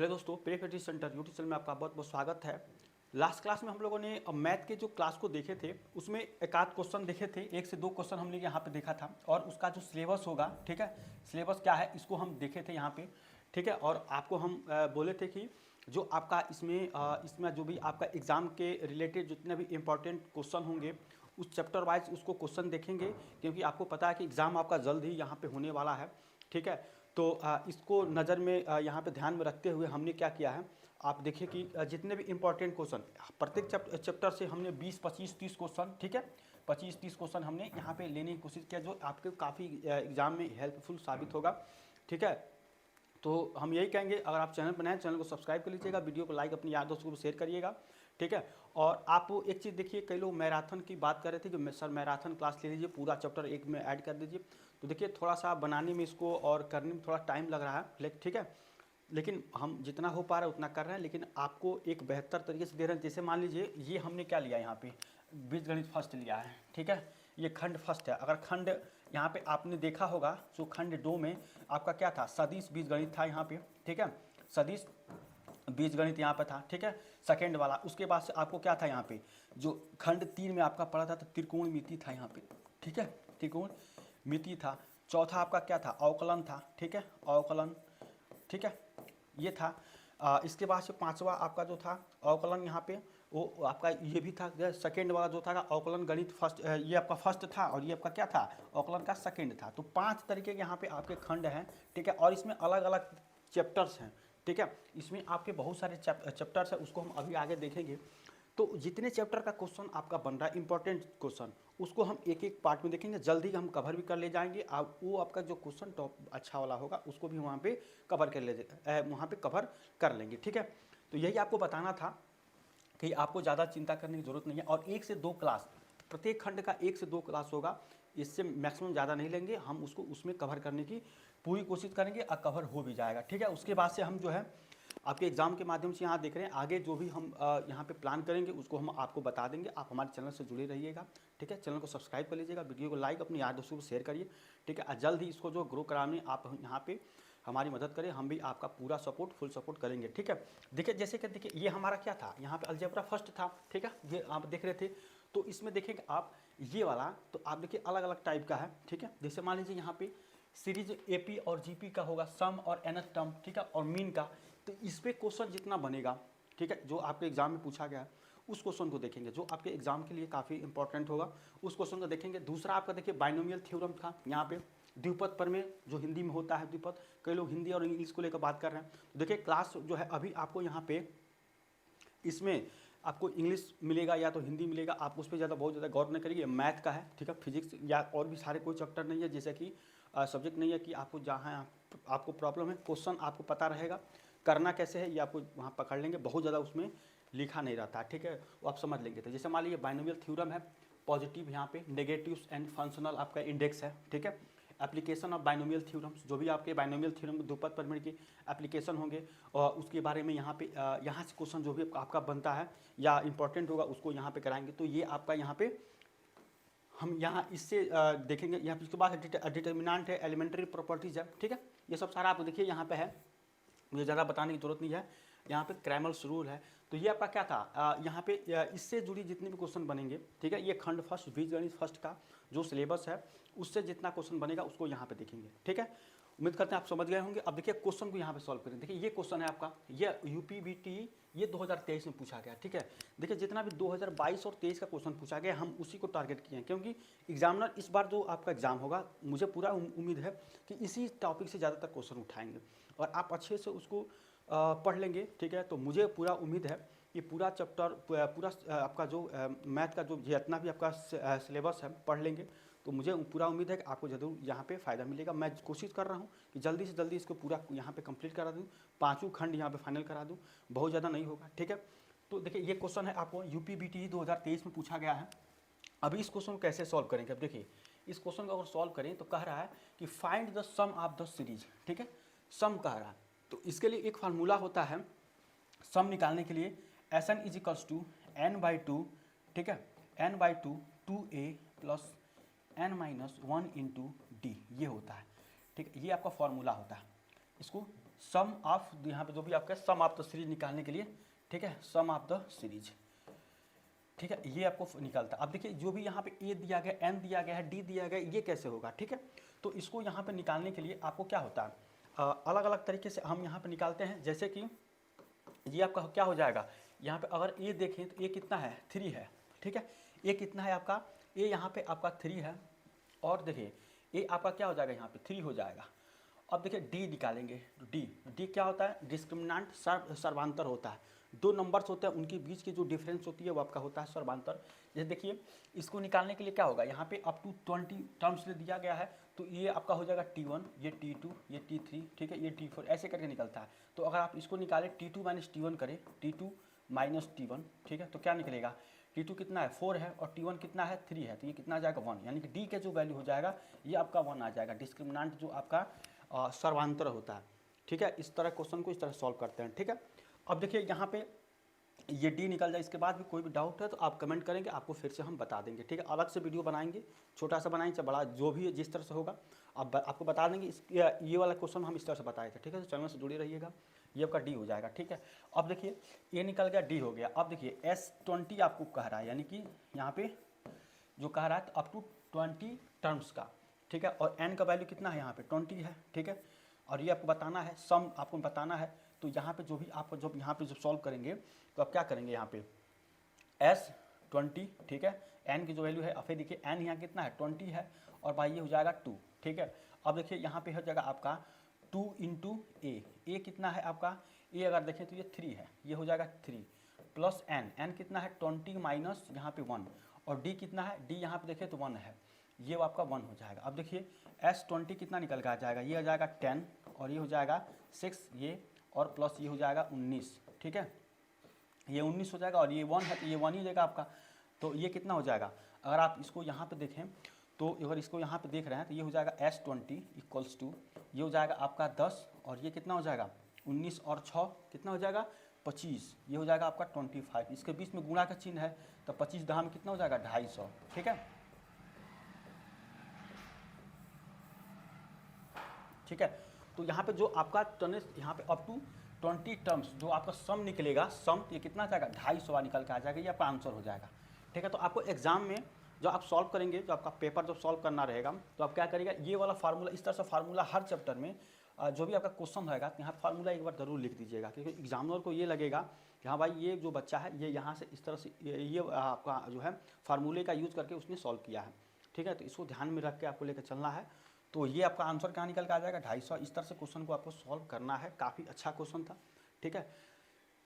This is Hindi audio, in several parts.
हेलो दोस्तों, प्रे प्रैक्टिस सेंटर यूट्यूब चैनल में आपका बहुत बहुत स्वागत है। लास्ट क्लास में हम लोगों ने मैथ के जो क्लास को देखे थे उसमें एक आध क्वेश्चन देखे थे, 1 से 2 क्वेश्चन हमने यहाँ पे देखा था और उसका जो सिलेबस होगा, ठीक है, सिलेबस क्या है इसको हम देखे थे यहाँ पे, ठीक है। और आपको हम बोले थे कि जो आपका इसमें जो भी आपका एग्ज़ाम के रिलेटेड जितने भी इंपॉर्टेंट क्वेश्चन होंगे उस चैप्टर वाइज उसको क्वेश्चन देखेंगे, क्योंकि आपको पता है कि एग्ज़ाम आपका जल्द ही यहाँ पे होने वाला है, ठीक है। तो इसको नज़र में यहाँ पे ध्यान में रखते हुए हमने क्या किया है, आप देखिए कि जितने भी इंपॉर्टेंट क्वेश्चन प्रत्येक चैप्टर से हमने 20, 25, 30 क्वेश्चन, ठीक है, 25, 30 क्वेश्चन हमने यहाँ पे लेने की कोशिश किया जो आपके काफ़ी एग्जाम में हेल्पफुल साबित होगा, ठीक है। तो हम यही कहेंगे, अगर आप चैनल पर नए हैं चैनल को सब्सक्राइब कर लीजिएगा, वीडियो को लाइक अपने यार दोस्तों को शेयर करिएगा, ठीक है। और आप एक चीज़ देखिए, कई लोग मैराथन की बात कर रहे थे कि सर मैराथन क्लास ले लीजिए, पूरा चैप्टर एक में ऐड कर दीजिए। तो देखिए थोड़ा सा बनाने में इसको और करने में थोड़ा टाइम लग रहा है, लेकिन ठीक है, लेकिन हम जितना हो पा रहा है उतना कर रहे हैं, लेकिन आपको एक बेहतर तरीके से दे रहे हैं। जैसे मान लीजिए ये हमने क्या लिया यहाँ पे, बीजगणित फर्स्ट लिया है, ठीक है, ये खंड फर्स्ट है। अगर खंड यहाँ पे आपने देखा होगा जो खंड 2 में आपका क्या था, सदिश बीजगणित था यहाँ पे, ठीक है, सदिश बीजगणित यहाँ पे था, ठीक है, सेकेंड वाला। उसके बाद से आपको क्या था यहाँ पे, जो खंड 3 में आपका पढ़ा था तो त्रिकोणमिति था यहाँ पे, ठीक है, त्रिकोणमिति था। चौथा आपका क्या था, अवकलन था, ठीक है, अवकलन, ठीक है, ये था। इसके बाद से पांचवा आपका जो था अवकलन, यहाँ पे वो आपका ये भी था, सेकेंड वाला जो था अवकलन गणित फर्स्ट, ये आपका फर्स्ट था और ये आपका क्या था, अवकलन का सेकेंड था। तो 5 तरीके के यहाँ पे आपके खंड हैं, ठीक है, और इसमें अलग अलग चैप्टर्स हैं, ठीक है। इसमें आपके बहुत सारे चैप्टर्स हैं, उसको हम अभी आगे देखेंगे। तो जितने चैप्टर का क्वेश्चन आपका बन रहा है इंपॉर्टेंट क्वेश्चन, उसको हम एक एक पार्ट में देखेंगे, जल्दी हम कवर भी कर ले जाएंगे। आप वो आपका जो क्वेश्चन टॉप अच्छा वाला होगा उसको भी वहाँ पे कवर कर वहाँ पे कवर कर लेंगे, ठीक है। तो यही आपको बताना था कि आपको ज़्यादा चिंता करने की ज़रूरत नहीं है। और 1 से 2 क्लास, प्रत्येक खंड का 1 से 2 क्लास होगा, इससे मैक्सिमम ज़्यादा नहीं लेंगे हम, उसको उसमें कवर करने की पूरी कोशिश करेंगे और कवर हो भी जाएगा, ठीक है। उसके बाद से हम जो है आपके एग्ज़ाम के माध्यम से यहाँ देख रहे हैं, आगे जो भी हम यहाँ पे प्लान करेंगे उसको हम आपको बता देंगे। आप हमारे चैनल से जुड़े रहिएगा, ठीक है, चैनल को सब्सक्राइब कर लीजिएगा, वीडियो को लाइक अपने यार दोस्तों को शेयर करिए, ठीक है। जल्द ही इसको जो ग्रो कराने आप यहाँ पे हमारी मदद करें, हम भी आपका पूरा सपोर्ट, फुल सपोर्ट करेंगे, ठीक है। देखिए जैसे कि देखिए ये हमारा क्या था, यहाँ पे अलजेब्रा फर्स्ट था, ठीक है, ये आप देख रहे थे। तो इसमें देखेंगे आप ये वाला, तो आप देखिए अलग अलग टाइप का है, ठीक है। जैसे मान लीजिए यहाँ पे सीरीज एपी और जीपी का होगा, सम और nth टर्म, ठीक है, और मीन का। तो इस पे क्वेश्चन जितना बनेगा, ठीक है, जो आपके एग्जाम में पूछा गया है उस क्वेश्चन को देखेंगे, जो आपके एग्जाम के लिए काफ़ी इंपॉर्टेंट होगा, उस क्वेश्चन को देखेंगे। दूसरा आपका देखिए बाइनोमियल थ्योरम था यहाँ पे, द्विपद पर में जो हिंदी में होता है द्विपद, कई लोग हिंदी और इंग्लिश को लेकर बात कर रहे हैं। तो देखिए क्लास जो है अभी आपको यहाँ पे इसमें आपको इंग्लिश मिलेगा या तो हिंदी मिलेगा, आप उस पर ज़्यादा बहुत ज़्यादा गौर नहीं करिए। मैथ का है, ठीक है, फिजिक्स या और भी सारे कोई चैप्टर नहीं है, जैसे कि सब्जेक्ट नहीं है कि आपको जहाँ आपको प्रॉब्लम है, क्वेश्चन आपको पता रहेगा करना कैसे है, ये आपको वहाँ पकड़ लेंगे, बहुत ज़्यादा उसमें लिखा नहीं रहता, ठीक है, वो आप समझ लेंगे। तो जैसे मान लीजिए बाइनोमियल थ्योरम है, पॉजिटिव यहाँ पे नेगेटिव्स एंड फंक्शनल आपका इंडेक्स है, ठीक है, एप्लीकेशन ऑफ बाइनोमियल थ्योरम्स, जो भी आपके बाइनोमियल थ्योरम द्विपद परिमेय के एप्लीकेशन होंगे और उसके बारे में यहाँ पे यहाँ से क्वेश्चन जो भी आपका बनता है या इंपॉर्टेंट होगा उसको यहाँ पे कराएंगे। तो ये आपका यहाँ पे हम यहाँ इससे देखेंगे। यहाँ इसके बाद डिटर्मिनेंट है, एलिमेंट्री प्रॉपर्टीज है, ठीक है, ये सब सारा आप देखिए यहाँ पे है, मुझे ज़्यादा बताने की जरूरत नहीं है। यहाँ पे क्रैमर्स रूल है। तो ये आपका क्या था, यहाँ पे इससे जुड़ी जितने भी क्वेश्चन बनेंगे, ठीक है, ये खंड फर्स्ट बीजगणित फर्स्ट का जो सिलेबस है उससे जितना क्वेश्चन बनेगा उसको यहाँ पे देखेंगे, ठीक है। उम्मीद करते हैं आप समझ गए होंगे। अब देखिए क्वेश्चन को यहाँ पे सॉल्व करें। देखिए ये क्वेश्चन है आपका, ये यूपीबीटी ये 2023 में पूछा गया, ठीक है। देखिए जितना भी 2022 और 23 का क्वेश्चन पूछा गया हम उसी को टारगेट किए हैं, क्योंकि एग्जामिनर इस बार जो आपका एग्जाम होगा मुझे पूरा उम्मीद है कि इसी टॉपिक से ज़्यादातर क्वेश्चन उठाएंगे और आप अच्छे से उसको पढ़ लेंगे, ठीक है। तो मुझे पूरा उम्मीद है कि पूरा चैप्टर पूरा आपका जो मैथ का जो जितना भी आपका सिलेबस है पढ़ लेंगे, तो मुझे पूरा उम्मीद है कि आपको ज़रूर यहाँ पे फ़ायदा मिलेगा। मैं कोशिश कर रहा हूँ कि जल्दी से जल्दी इसको पूरा यहाँ पे कंप्लीट करा दूँ, 5 खंड यहाँ पे फाइनल करा दूँ, बहुत ज़्यादा नहीं होगा, ठीक है। तो देखिए ये क्वेश्चन है आपको यूपीबीटी 2023 में पूछा गया है। अभी इस क्वेश्चन को कैसे सॉल्व करेंगे, अब देखिए इस क्वेश्चन को अगर सॉल्व करें तो कह रहा है कि find the sum of the series, ठीक है, सम कह रहा है। तो इसके लिए एक फार्मूला होता है सम निकालने के लिए, S N is equals to n/2, ठीक है, n/2 2a plus n-1 into D, ये होता है, ठीक है, ये आपका फॉर्मूला होता है। इसको सम ऑफ, यहाँ पे जो भी आपका सम ऑफ द सीरीज निकालने के लिए, ठीक है, सम ऑफ द सीरीज, ठीक है, ये आपको निकालता है। अब देखिए जो भी यहाँ पे ए दिया गया, एन दिया गया है, डी दिया गया, ये कैसे होगा, ठीक है। तो इसको यहाँ पे निकालने के लिए आपको क्या होता है, अलग अलग तरीके से हम यहाँ पे निकालते हैं। जैसे कि ये आपका क्या हो जाएगा, यहाँ पे अगर ए देखें तो ए कितना है, 3 है, ठीक है। ए कितना है आपका, ए यहाँ पे आपका 3 है, और देखिए ए आपका क्या हो जाएगा, यहाँ पे 3 हो जाएगा। अब देखिए डी निकालेंगे, तो डी क्या होता है, डिस्क्रिमिनेंट सर्वांतर होता है। दो नंबर्स होते हैं, उनके बीच की जो डिफरेंस होती है वो आपका होता है सर्वांतर। जैसे देखिए इसको निकालने के लिए क्या होगा, यहाँ पे अप टू 20 टर्म्स ले दिया गया है, तो ये आपका हो जाएगा T1, ये T2, ये T3, ठीक है, ये T4, ऐसे करके निकलता है। तो अगर आप इसको निकालें T2 माइनस T1 करें, T2 माइनस T1, ठीक है, तो क्या निकलेगा, T2 कितना है, 4 है, और T1 कितना है, 3 है, तो ये कितना आ जाएगा, 1, यानी कि डी का जो वैल्यू हो जाएगा ये आपका 1 आ जाएगा। डिस्क्रिमिनेंट जो आपका सर्वांतर होता है, ठीक है। इस तरह क्वेश्चन को इस तरह सॉल्व करते हैं, ठीक है। अब देखिए यहाँ पे ये डी निकल जाए, इसके बाद भी कोई भी डाउट है तो आप कमेंट करेंगे, आपको फिर से हम बता देंगे, ठीक है। अलग से वीडियो बनाएंगे, छोटा सा बनाएंगे चाहे बड़ा, जो भी जिस तरह से होगा अब आपको बता देंगे। ये वाला क्वेश्चन हम इस तरह से बताए थे, ठीक है। तो चैनल से जुड़े रहिएगा। ये आपका डी हो जाएगा, ठीक है। अब देखिए ये निकल गया, डी हो गया। अब देखिए S20 आपको कह रहा है, यानी कि यहाँ पे जो कह रहा है अप टू 20 टर्म्स का, ठीक है। और n का वैल्यू कितना है, यहाँ पे 20 है, ठीक है। और ये आपको बताना है, सम आपको बताना है। तो यहाँ पे जो भी आप जब यहाँ पे जब सॉल्व करेंगे तो आप क्या करेंगे, यहाँ पे S20, ठीक है, n की जो वैल्यू है, फिर देखिए n यहाँ कितना है, 20 है, और भाई ये हो जाएगा 2, ठीक है। अब देखिए यहाँ पे हो जाएगा आपका 2 इंटू ए कितना है आपका, ए अगर देखें तो ये 3 है, ये हो जाएगा 3 प्लस n कितना है 20 माइनस यहाँ पे 1, और d कितना है, d यहाँ पे देखें तो 1 है, ये आपका 1 हो जाएगा। अब देखिए S20 कितना निकल के आ जाएगा, ये हो जाएगा 10, और ये हो जाएगा 6, ये और प्लस ये हो जाएगा 19, ठीक है, ये 19 हो जाएगा, और ये 1 है तो ये 1 ही हो जाएगा आपका। तो ये कितना हो जाएगा, अगर आप इसको यहाँ पे देखें तो अगर इसको यहाँ पे देख रहे हैं तो ये हो जाएगा S20 इक्वल्स टू, ये हो जाएगा आपका 10, और ये कितना हो जाएगा 19 और 6 कितना हो जाएगा 25, ये हो जाएगा आपका 25। इसके बीच में गुणा का चिन्ह है, तो 25 दहा में कितना हो जाएगा 250, ठीक है, ठीक है। तो यहाँ पे जो आपका टर्म्स, यहाँ पे अप टू 20 टर्म्स जो आपका सम निकलेगा, सम ये कितना जाएगा 250 निकल के आ जाएगा, ये आपका आंसर हो जाएगा, ठीक है। तो आपको एग्जाम में जो आप सॉल्व करेंगे, जो आपका पेपर जब सॉल्व करना रहेगा, तो आप क्या करिएगा, ये वाला फार्मूला, इस तरह से फार्मूला हर चैप्टर में जो भी आपका क्वेश्चन रहेगा तो यहाँ फार्मूला एक बार जरूर लिख दीजिएगा, क्योंकि एग्जामिनर को ये लगेगा कि हाँ भाई ये जो बच्चा है ये यहाँ से इस तरह से ये आपका जो है फार्मूले का यूज़ करके उसने सॉल्व किया है, ठीक है। तो इसको ध्यान में रख के आपको लेकर चलना है। तो ये आपका आंसर कहाँ निकल के आ जाएगा 250। इस तरह से क्वेश्चन को आपको सॉल्व करना है, काफ़ी अच्छा क्वेश्चन था, ठीक है।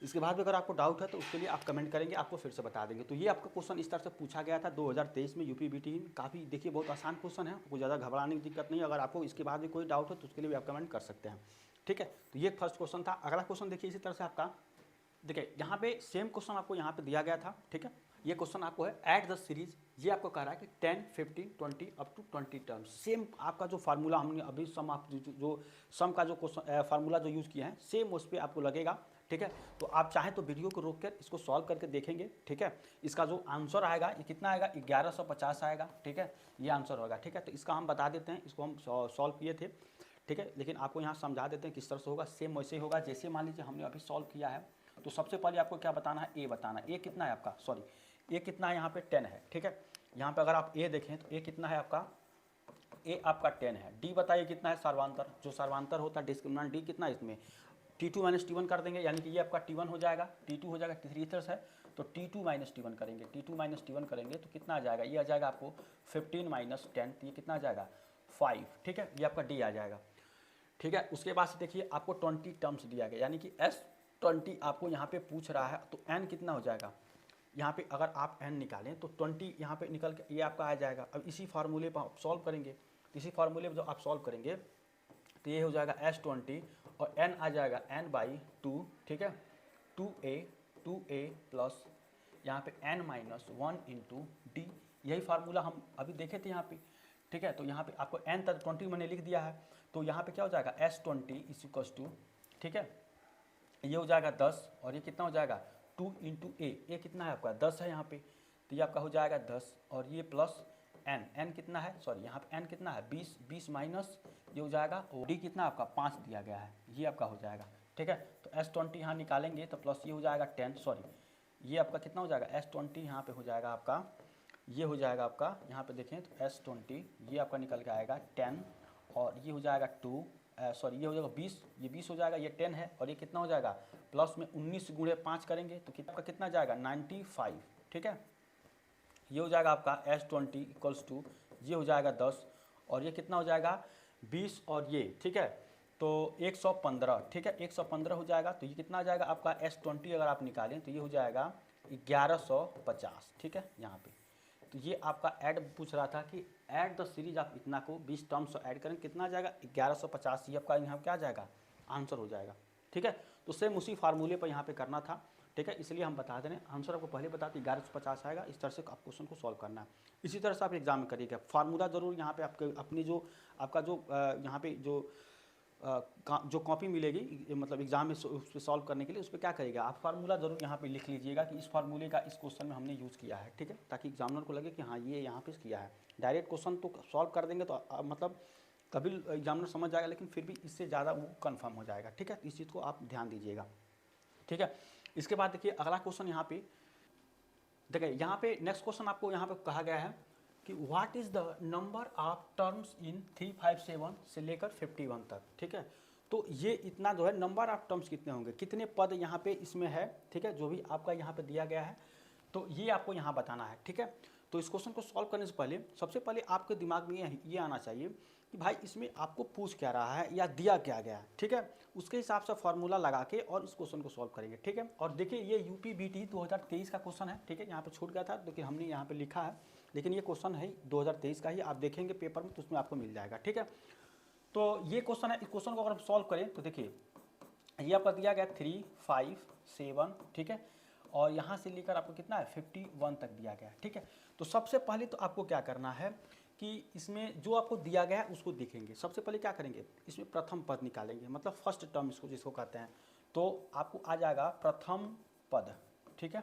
इसके बाद भी अगर आपको डाउट है तो उसके लिए आप कमेंट करेंगे, आपको फिर से बता देंगे। तो ये आपका क्वेश्चन इस तरह से पूछा गया था 2023 में UPBT। काफ़ी देखिए बहुत आसान क्वेश्चन है, कोई ज़्यादा घबराने की दिक्कत नहीं है। अगर आपको इसके बाद भी कोई डाउट हो तो उसके लिए भी आप कमेंट कर सकते हैं, ठीक है। तो ये फर्स्ट क्वेश्चन था। अगला क्वेश्चन देखिए इसी तरह से आपका, देखिए यहाँ पे सेम क्वेश्चन आपको यहाँ पे दिया गया था, ठीक है। ये क्वेश्चन आपको है ऐड द सीरीज, ये आपको कह रहा है कि 10, 15, 20 अप टू 20 टर्म्स। सेम आपका जो फार्मूला हमने अभी सम आप जो सम का जो क्वेश्चन फार्मूला जो यूज़ किया है सेम उस पर आपको लगेगा, ठीक है। तो आप चाहें तो वीडियो को रोक कर इसको सॉल्व करके देखेंगे, ठीक है। इसका जो आंसर आएगा ये कितना आएगा 1150 आएगा, ठीक है, ये आंसर होगा, ठीक है। तो इसका हम बता देते हैं, इसको हम सॉल्व किए थे, ठीक है, लेकिन आपको यहाँ समझा देते हैं किस तरह से होगा। सेम वैसे ही होगा जैसे मान लीजिए हमने अभी सॉल्व किया है। तो सबसे पहले आपको क्या बताना है, ए बताना है। ए कितना है आपका, सॉरी ए कितना है, यहाँ पे 10 है, ठीक है। यहाँ पे अगर आप ए देखें तो ए कितना है आपका, ए आपका 10 है। डी बताइए कितना है, सर्वांतर, जो सर्वांतर होता है डिस्क्रिमिनेंट डी कितना है इसमें, T2 माइनस T1 कर देंगे, यानी कि ये आपका T1 हो जाएगा, T2 हो जाएगा, T3 इधर है तो T2 माइनस T1 करेंगे, T2 माइनस T1 करेंगे तो कितना आ जाएगा, ये आ जाएगा आपको 15 माइनस 10, तो ये कितना आ जाएगा 5, ठीक है, ये आपका डी आ जाएगा, ठीक है। उसके बाद से देखिए आपको 20 टर्म्स दिया गया, यानी कि S20 आपको यहाँ पे पूछ रहा है, तो n कितना हो जाएगा, यहाँ पे अगर आप n निकालें तो 20 यहाँ पे निकल के ये आपका आ जाएगा। अब इसी फार्मूले पर आप सॉल्व करेंगे, इसी फार्मूले पर जब आप सॉल्व करेंगे तो ये हो जाएगा S20 और n आ जाएगा n/2, ठीक है, 2a प्लस यहाँ पे n माइनस 1 इंटू डी। यही फार्मूला हम अभी देखे थे यहाँ पे, ठीक है। तो यहाँ पे आपको n तक 20 मैंने लिख दिया है, तो यहाँ पे क्या हो जाएगा S20 इज इक्वल्स टू, ठीक है, ये हो जाएगा 10 और ये कितना हो जाएगा 2 इंटू ए कितना है आपका 10 है यहाँ पे, तो ये आपका हो जाएगा 10 और ये प्लस एन, एन कितना है, सॉरी यहाँ पे एन कितना है 20, 20 माइनस ये हो जाएगा, डी कितना आपका 5 दिया गया है, ये आपका हो जाएगा। ठीक है, तो S20 यहाँ निकालेंगे तो प्लस ये हो जाएगा 10, सॉरी ये आपका कितना हो जाएगा S20 यहाँ पे हो जाएगा आपका, ये हो जाएगा आपका यहाँ पे देखें तो S20 ये आपका निकल के आएगा 10 और ये हो जाएगा 2, सॉरी ये हो जाएगा 20, ये 20 हो जाएगा, ये 10 है और ये कितना हो जाएगा प्लस में 19 गुणे 5 करेंगे तो आपका कितना जाएगा 95। ठीक है, ये हो जाएगा आपका S20 इक्वल्स टू ये हो जाएगा 10 और ये कितना हो जाएगा 20 और ये, ठीक है तो 115। ठीक है, 115 हो जाएगा तो ये कितना आ जाएगा आपका S20 अगर आप निकालें तो ये हो जाएगा 1150। ठीक है, यहाँ पे तो ये आपका ऐड पूछ रहा था कि ऐड द सीरीज आप इतना को 20 टर्म्स ऐड करें कितना आ जाएगा 1150, ये आपका यहाँ क्या आ जाएगा आंसर हो जाएगा। ठीक है, तो सेम उसी फार्मूले पर यहाँ पे करना था। ठीक है, इसलिए हम बता दे रहे हैं, आंसर आपको पहले बताते 1150 आएगा, इस तरह से आप क्वेश्चन को सॉल्व करना है। इसी तरह से आप एग्जाम में करिएगा, फार्मूला जरूर यहाँ पे आपके अपनी जो आपका जो यहाँ पे जो कॉपी मिलेगी मतलब एग्जाम में उस पर सॉल्व करने के लिए उस पर क्या करिएगा आप फार्मूला जरूर यहाँ पे लिख लीजिएगा कि इस फार्मूले का इस क्वेश्चन में हमने यूज़ किया है। ठीक है, ताकि एग्जामिनर को लगे कि हाँ ये यहाँ पे किया है। डायरेक्ट क्वेश्चन तो सॉल्व कर देंगे तो मतलब कभी एग्जामिनर समझ जाएगा, लेकिन फिर भी इससे ज़्यादा वो कन्फर्म हो जाएगा। ठीक है, इस चीज़ को आप ध्यान दीजिएगा। ठीक है, इसके बाद देखिए अगला क्वेश्चन यहाँ पे देखिए, यहाँ पे नेक्स्ट क्वेश्चन आपको यहाँ पे कहा गया है कि what is the number of terms in 357 से लेकर 51 तक। ठीक है, तो ये इतना जो है नंबर ऑफ टर्म्स कितने होंगे, कितने पद यहाँ पे इसमें है। ठीक है, जो भी आपका यहाँ पे दिया गया है तो ये आपको यहाँ बताना है। ठीक है, तो इस क्वेश्चन को सॉल्व करने से पहले सबसे पहले आपके दिमाग में ये आना चाहिए कि भाई इसमें आपको पूछ क्या रहा है या दिया क्या गया है। ठीक है, उसके हिसाब से फार्मूला लगा के और इस क्वेश्चन को सॉल्व करेंगे। ठीक है, और देखिए ये UPBT 2023 का क्वेश्चन है। ठीक है, यहाँ पे छूट गया था लेकिन हमने यहाँ पे लिखा है, लेकिन ये क्वेश्चन है 2023 का ही, आप देखेंगे पेपर में तो उसमें आपको मिल जाएगा। ठीक है, तो ये क्वेश्चन है, इस क्वेश्चन को अगर हम सॉल्व करें तो देखिए ये आपका दिया गया 3, 5, 7। ठीक है, और यहाँ से लेकर आपको कितना है 51 तक दिया गया है। ठीक है, तो सबसे पहले तो आपको क्या करना है कि इसमें जो आपको दिया गया है उसको देखेंगे। सबसे पहले क्या करेंगे, इसमें प्रथम पद निकालेंगे, मतलब फर्स्ट टर्म इसको जिसको कहते हैं। तो आपको आ जाएगा प्रथम पद। ठीक है,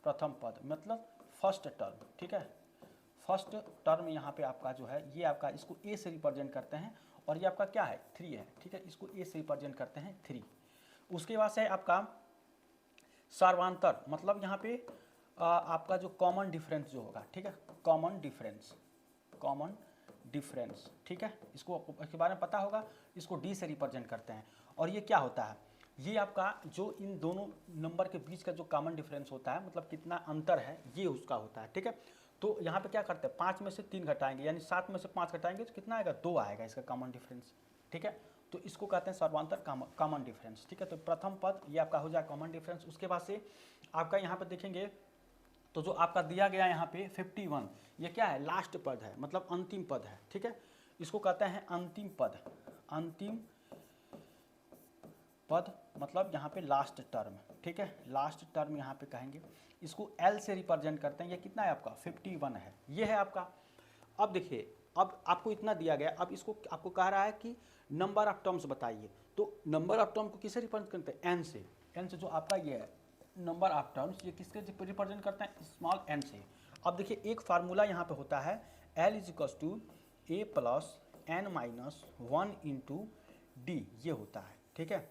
प्रथम पद मतलब फर्स्ट टर्म। ठीक है, फर्स्ट टर्म यहाँ पे आपका जो है ये आपका इसको A से रिप्रेजेंट करते हैं और ये आपका क्या है 3 है। ठीक है, इसको A से रिप्रेजेंट करते हैं 3। उसके बाद से आपका सर्वांतर, मतलब यहाँ पे आपका जो कॉमन डिफरेंस जो होगा। ठीक है, कॉमन डिफरेंस, कॉमन डिफरेंस। ठीक है, इसको इसके बारे में पता होगा, इसको D से रिप्रेजेंट करते हैं। और ये क्या होता है, ये आपका जो इन दोनों नंबर के बीच का जो कॉमन डिफरेंस होता है, मतलब कितना अंतर है, ये उसका होता है। ठीक है, तो यहाँ पे क्या करते हैं 5 में से 3 घटाएंगे, यानी 7 में से 5 घटाएंगे तो कितना आएगा 2 आएगा इसका कॉमन डिफरेंस। ठीक है, तो इसको कहते हैं सर्वांतर कॉमन डिफरेंस। ठीक है, तो प्रथम पद ये आपका हो जाएगा कॉमन डिफरेंस। उसके बाद से आपका यहाँ पे देखेंगे तो जो आपका दिया गया यहाँ पे 51, ये क्या है लास्ट पद है, मतलब अंतिम पद है। ठीक है, इसको कहते हैं अंतिम पद, अंतिम पद मतलब यहाँ पे लास्ट टर्म। ठीक है, लास्ट टर्म यहाँ पे कहेंगे, इसको L से रिप्रेजेंट करते हैं। ये कितना है आपका 51 है, ये है आपका। अब देखिए, अब आपको इतना दिया गया, अब इसको आपको कह रहा है कि नंबर ऑफ टर्म्स बताइए। तो नंबर ऑफ टर्म को किससे रिप्रेजेंट करते हैं, N से। N से जो आपका ये है नंबर ऑफ टर्म्स, ये किसके रिप्रेजेंट करते हैं, स्मॉल n से। अब देखिए एक फार्मूला यहाँ पे होता है L = A + n-1 × D, ये होता है। ठीक है,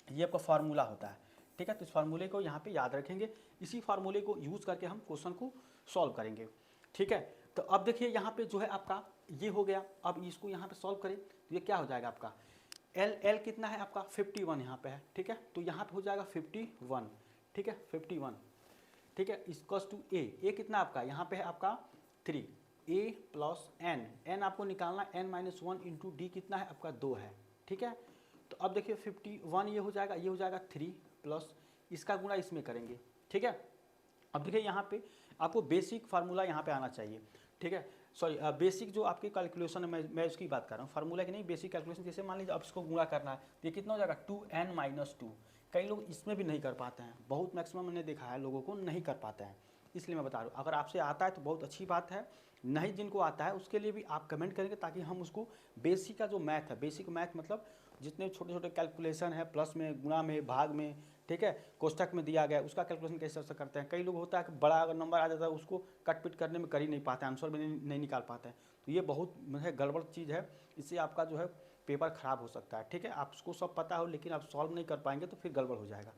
ये आपका फार्मूला होता है। ठीक है, तो इस फार्मूले को यहाँ पे याद रखेंगे, इसी फार्मूले को यूज़ करके हम क्वेश्चन को सॉल्व करेंगे। ठीक है, तो अब देखिए यहाँ पे जो है आपका ये हो गया। अब इसको यहाँ पे सॉल्व करें तो ये क्या हो जाएगा आपका L कितना है आपका 51 यहाँ पे है। ठीक है, तो यहाँ पे हो जाएगा 51। ठीक है, 51। ठीक है, = A कितना आपका यहाँ पे है आपका 3, A + n आपको निकालना, n-1 × D कितना है आपका 2 है। ठीक है, तो अब देखिए 51 ये हो जाएगा, ये हो जाएगा 3 प्लस इसका गुणा इसमें करेंगे। ठीक है, अब देखिए यहाँ पे आपको बेसिक फार्मूला यहाँ पे आना चाहिए। ठीक है, सॉरी बेसिक जो आपकी कैलकुलेशन है, मैं उसकी बात कर रहा हूँ, फार्मूला की नहीं, बेसिक कैलकुलेशन। जैसे मान लीजिए अब इसको गुणा करना है तो ये कितना हो जाएगा 2n-2। कई लोग इसमें भी नहीं कर पाते हैं, बहुत मैक्सिमम मैंने देखा है लोगों को नहीं कर पाते हैं, इसलिए मैं बता रहा हूँ। अगर आपसे आता है तो बहुत अच्छी बात है, नहीं जिनको आता है उसके लिए भी आप कमेंट करेंगे, ताकि हम उसको बेसिक का जो मैथ है, बेसिक मैथ मतलब जितने छोटे छोटे कैलकुलेशन है, प्लस में, गुणा में, भाग में, ठीक है, कोष्टक में दिया गया उसका कैलकुलेशन कैसे करते हैं। कई लोग होता है कि बड़ा अगर नंबर आ जाता है उसको कट पिट करने में कर ही नहीं पाते, आंसर में नहीं निकाल पाते हैं, तो ये बहुत गड़बड़ चीज़ है, इससे आपका जो है पेपर खराब हो सकता है। ठीक है, आप उसको सब पता हो लेकिन आप सॉल्व नहीं कर पाएंगे तो फिर गड़बड़ हो जाएगा।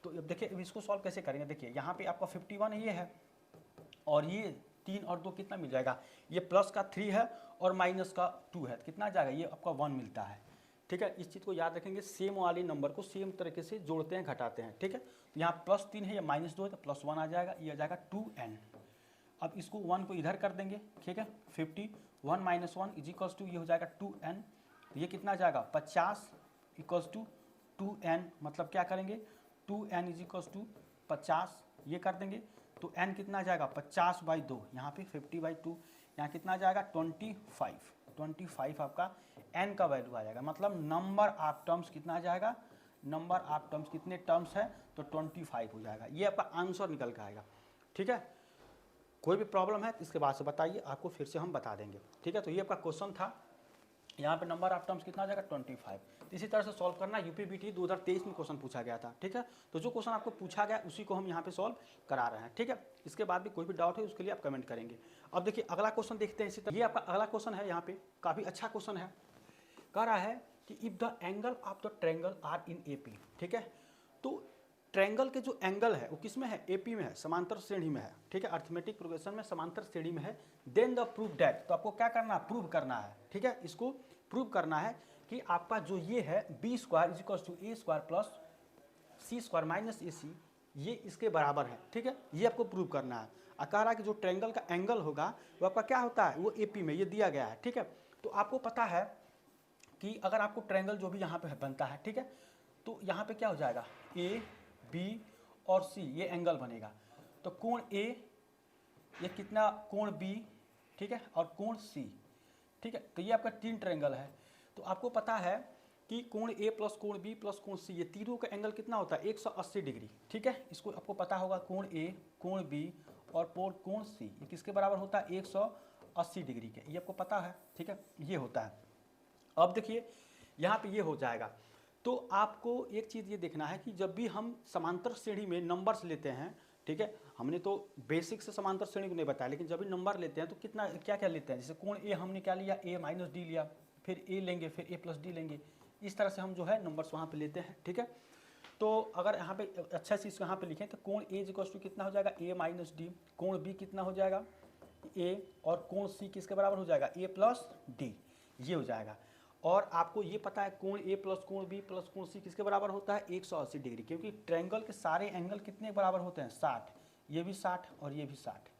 तो अब देखिए इसको सॉल्व कैसे करेंगे। देखिए यहाँ पे आपका 51 ये है और ये 3 और 2 कितना मिल जाएगा, ये प्लस का 3 है और माइनस का 2 है, कितना जाएगा, ये आपका 1 मिलता है। ठीक है, इस चीज़ को याद रखेंगे, सेम वाले नंबर को सेम तरीके से जोड़ते हैं घटाते हैं। ठीक है, तो यहाँ +3 है या -2 है तो +1 आ जाएगा, ये आ जाएगा 2n। अब इसको 1 को इधर कर देंगे। ठीक है, 51 - 1 = ये हो जाएगा 2n। तो ये कितना जाएगा 50 = 2n, मतलब क्या करेंगे 2n = 50 ये कर देंगे तो n कितना जाएगा 50/2, यहाँ पे 50/2, यहाँ कितना जाएगा 25 आपका n का वैल्यू आ जाएगा। मतलब नंबर ऑफ टर्म्स कितना आ जाएगा, नंबर ऑफ टर्म्स कितने टर्म्स है तो 25 हो जाएगा, ये आपका आंसर निकल के आएगा। ठीक है, कोई भी प्रॉब्लम है तो इसके बाद से बताइए, आपको फिर से हम बता देंगे। ठीक है, तो ये आपका क्वेश्चन था, यहाँ पे नंबर ऑफ टर्म्स कितना आ जाएगा 25। इसी तरह से सॉल्व करना, यूपीबीटी 2023 में क्वेश्चन पूछा गया था। ठीक है, तो जो क्वेश्चन आपको पूछा गया उसी को हम यहाँ पे सॉल्व करा रहे हैं। ठीक है, इसके बाद भी कोई भी डाउट है उसके लिए आप कमेंट करेंगे। अब देखिए अगला क्वेश्चन देखते हैं। इसी तरह ये आपका अगला क्वेश्चन है, यहाँ पे काफ़ी अच्छा क्वेश्चन है। कह रहा है कि if the angle of the triangle are in AP। ठीक है, तो ट्रायंगल के जो एंगल है वो किस में है, AP में है, समांतर श्रेणी में है। ठीक है, अर्थमेटिक प्रोग्रेशन में समांतर श्रेणी में है। देन द प्रूव दैट, तो आपको क्या करना है, प्रूव करना है। ठीक है, इसको प्रूव करना है कि आपका जो ये है B² = A² + C² - AC, ये इसके बराबर है। ठीक है, ये आपको प्रूव करना है। कह रहा है कि जो ट्रायंगल का एंगल होगा वो आपका क्या होता है, वो AP में ये दिया गया है। ठीक है, तो आपको पता है कि अगर आपको ट्रायंगल जो भी यहाँ पे बनता है, ठीक है, तो यहाँ पे क्या हो जाएगा A, B और C, ये एंगल बनेगा। तो कोण A ये कितना, कोण B, ठीक है, और कोण C। ठीक है, तो ये आपका 3 ट्रायंगल है। तो आपको पता है कि कोण A + कोण B + कोण C, ये तीनों का एंगल कितना होता है 180 डिग्री। ठीक है, इसको आपको पता होगा, कोण A, कोण B और कोण C ये किसके बराबर होता है 180 डिग्री के, ये आपको पता है। ठीक है, ये होता है। अब देखिए यहाँ पे ये हो जाएगा। तो आपको एक चीज़ ये देखना है कि जब भी हम समांतर श्रेणी में नंबर्स लेते हैं, ठीक है, हमने तो बेसिक से समांतर श्रेणी को नहीं बताया, लेकिन जब भी नंबर लेते हैं तो कितना क्या क्या लेते हैं, जैसे कोण A हमने क्या लिया A - D लिया, फिर A लेंगे, फिर A + D लेंगे, इस तरह से हम जो है नंबर्स वहाँ पे लेते हैं। ठीक है, तो अगर यहाँ पे अच्छा से इसको यहाँ पे लिखें तो कोण A = कितना हो जाएगा A - D, कोण B कितना हो जाएगा A, और कोण C किसके बराबर हो जाएगा A + D, ये हो जाएगा। और आपको ये पता है कोण A + कोण B + कोण C किसके बराबर होता है 180 डिग्री, क्योंकि ट्रायंगल के सारे एंगल कितने बराबर होते हैं 60, ये भी 60 और ये भी 60,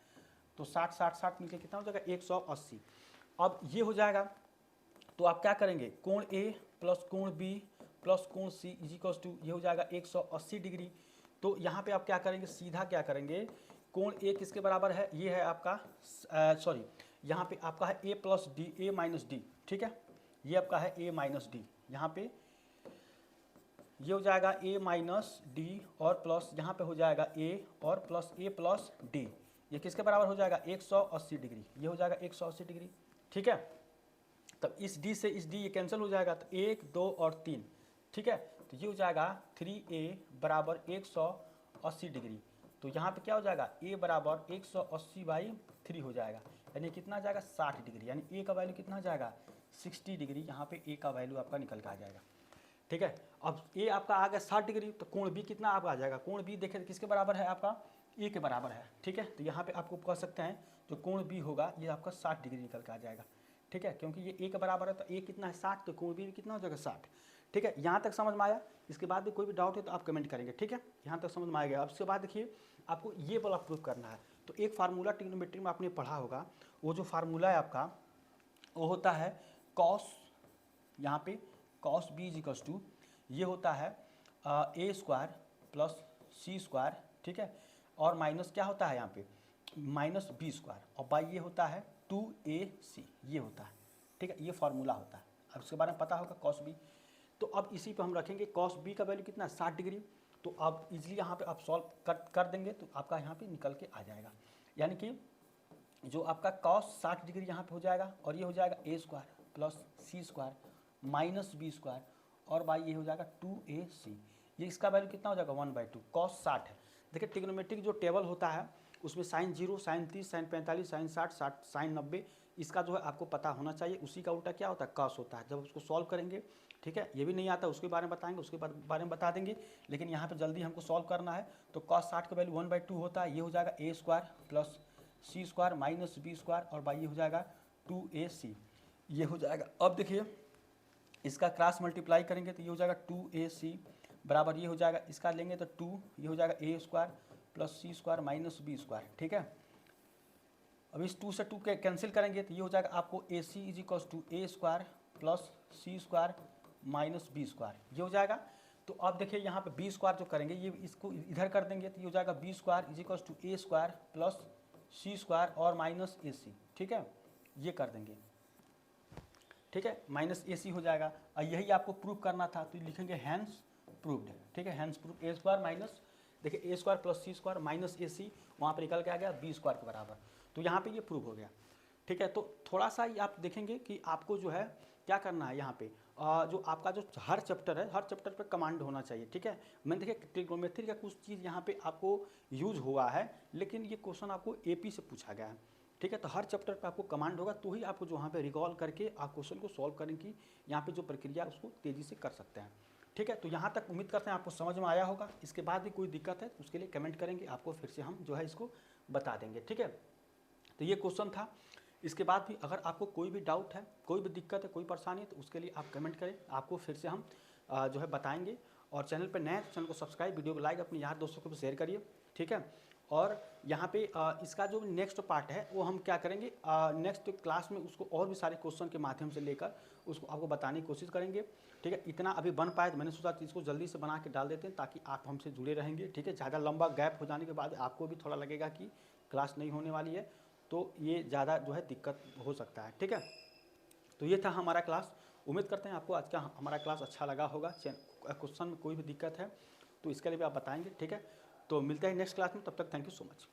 तो 60 60 60 मिलकर कितना हो जाएगा 180। अब ये हो जाएगा, तो आप क्या करेंगे, कोण A + कोण B + कोण C = ये हो जाएगा 180 डिग्री। तो यहाँ पे आप क्या करेंगे, सीधा क्या करेंगे, कोण A किसके बराबर है, ये है आपका सॉरी, यहाँ पे आपका है A + D, A - D। ठीक है, ये आपका है A - D, यहाँ पे ये हो जाएगा A - D और प्लस यहाँ पे हो जाएगा A और प्लस A + D, ये किसके बराबर हो जाएगा 180 डिग्री, ये हो जाएगा 180 डिग्री। ठीक है, तब इस D से इस D ये कैंसिल हो जाएगा, तो 1 2 और 3। ठीक है, तो ये हो जाएगा 3A = 180 डिग्री। तो यहाँ पे क्या हो जाएगा A = 180/3 हो जाएगा, यानी कितना जाएगा 60 डिग्री, यानी A का वैल्यू कितना जाएगा 60 डिग्री, यहाँ पे A का वैल्यू आपका निकल के आ जाएगा। ठीक है, अब A आपका आ गया 60 डिग्री, तो कोण B कितना आपका आ जाएगा, कोण B देखें किसके बराबर है आपका A के बराबर है। ठीक है, तो यहाँ पे आपको कह सकते हैं जो कोण B होगा ये आपका 60 डिग्री निकल के आ जाएगा। ठीक है, क्योंकि ये A के बराबर है तो A कितना है 60, तो कोण B कितना हो जाएगा 60। ठीक है, यहाँ तक समझ में आया। इसके बाद भी कोई भी डाउट है तो आप कमेंट करेंगे। ठीक है, यहाँ तक समझ में आ गया। अब इसके बाद देखिए आपको ये वाला प्रूफ करना है। तो एक फार्मूला ट्रिग्नोमेट्री में आपने पढ़ा होगा, वो जो फार्मूला है आपका वो होता है कॉस, यहाँ पे कॉस B = ये होता है A² + C²। ठीक है, और माइनस क्या होता है यहाँ पे -B², और बाई ये होता है 2AC, ये होता है। ठीक है, ये फार्मूला होता है। अब इसके बारे में पता होगा कॉस B। तो अब इसी पे हम रखेंगे कॉस B का वैल्यू कितना है 60 डिग्री। तो अब इजीली यहाँ पे आप सॉल्व कर देंगे तो आपका यहाँ पे निकल के आ जाएगा, यानी कि जो आपका कॉस 60 डिग्री यहाँ पे हो जाएगा, और ये हो जाएगा A² + C² - B² और बाई ये हो जाएगा 2AC, ये इसका वैल्यू कितना हो जाएगा 1/2 cos 60 है। देखिए ट्रिग्नोमेट्रिक जो टेबल होता है उसमें sine 0, sine 30, sine 45, sine 60, sine 90 इसका जो है आपको पता होना चाहिए। उसी का उल्टा क्या होता है cos होता है। जब उसको सॉल्व करेंगे, ठीक है, ये भी नहीं आता उसके बारे में बताएंगे, उसके बारे में बता देंगे, लेकिन यहाँ पे जल्दी हमको सॉल्व करना है। तो cos 60 का वैल्यू 1/2 होता है, ये हो जाएगा a square plus c square minus b square और बाई ये हो जाएगा 2ac, ये हो जाएगा। अब देखिए इसका क्रॉस मल्टीप्लाई करेंगे तो ये हो जाएगा 2ac बराबर ये हो जाएगा, इसका लेंगे तो 2, ये हो जाएगा a square plus c square minus b square, ठीक है। अब इस 2 से 2 के कैंसिल करेंगे तो ये हो जाएगा आपको ac is equals to a square plus c square minus b square, ये हो जाएगा। तो अब देखिए यहाँ पे b स्क्वायर जो करेंगे ये इसको इधर कर देंगे तो ये हो जाएगा b square is equals to a square plus c square और माइनस ac, ठीक है, ये कर देंगे, ठीक है, माइनस ac हो जाएगा। और यही आपको प्रूव करना था तो लिखेंगे हैंस प्रूव्ड, ठीक है, hence prove a square minus, देखिए a square plus c square minus ac वहाँ पर निकल के आ गया b स्क्वायर के बराबर, तो यहाँ पे ये प्रूव हो गया, ठीक है। तो थोड़ा सा ही आप देखेंगे कि आपको जो है क्या करना है यहाँ पे जो आपका जो हर चैप्टर है, हर चैप्टर पे कमांड होना चाहिए, ठीक है। मैंने देखिए ट्रिग्नोमेट्री का कुछ चीज़ यहाँ पे आपको यूज हुआ है, लेकिन ये क्वेश्चन आपको AP से पूछा गया है, ठीक है। तो हर चैप्टर पे आपको कमांड होगा तो ही आपको जो वहाँ पे रिकॉल करके आप क्वेश्चन को सॉल्व करने की यहाँ पे जो प्रक्रिया उसको तेज़ी से कर सकते हैं, ठीक है। तो यहाँ तक उम्मीद करते हैं आपको समझ में आया होगा। इसके बाद भी कोई दिक्कत है तो उसके लिए कमेंट करेंगे, आपको फिर से हम जो है इसको बता देंगे, ठीक है। तो ये क्वेश्चन था। इसके बाद भी अगर आपको कोई भी डाउट है, कोई भी दिक्कत है, कोई परेशानी है तो उसके लिए आप कमेंट करें, आपको फिर से हम जो है बताएंगे। और चैनल पर नए हैं तो चैनल को सब्सक्राइब, वीडियो को लाइक, अपने यार दोस्तों को भी शेयर करिए, ठीक है। और यहाँ पे इसका जो नेक्स्ट पार्ट है वो हम क्या करेंगे नेक्स्ट क्लास में उसको और भी सारे क्वेश्चन के माध्यम से लेकर उसको आपको बताने की कोशिश करेंगे, ठीक है। इतना अभी बन पाए तो मैंने सोचा कि इसको जल्दी से बना के डाल देते हैं ताकि आप हमसे जुड़े रहेंगे, ठीक है। ज़्यादा लंबा गैप हो जाने के बाद आपको भी थोड़ा लगेगा कि क्लास नहीं होने वाली है, तो ये ज़्यादा जो है दिक्कत हो सकता है, ठीक है। तो ये था हमारा क्लास। उम्मीद करते हैं आपको आज का हमारा क्लास अच्छा लगा होगा। क्वेश्चन में कोई भी दिक्कत है तो इसके लिए भी आप बताएंगे, ठीक है। तो मिलते हैं नेक्स्ट क्लास में, तब तक थैंक यू सो मच।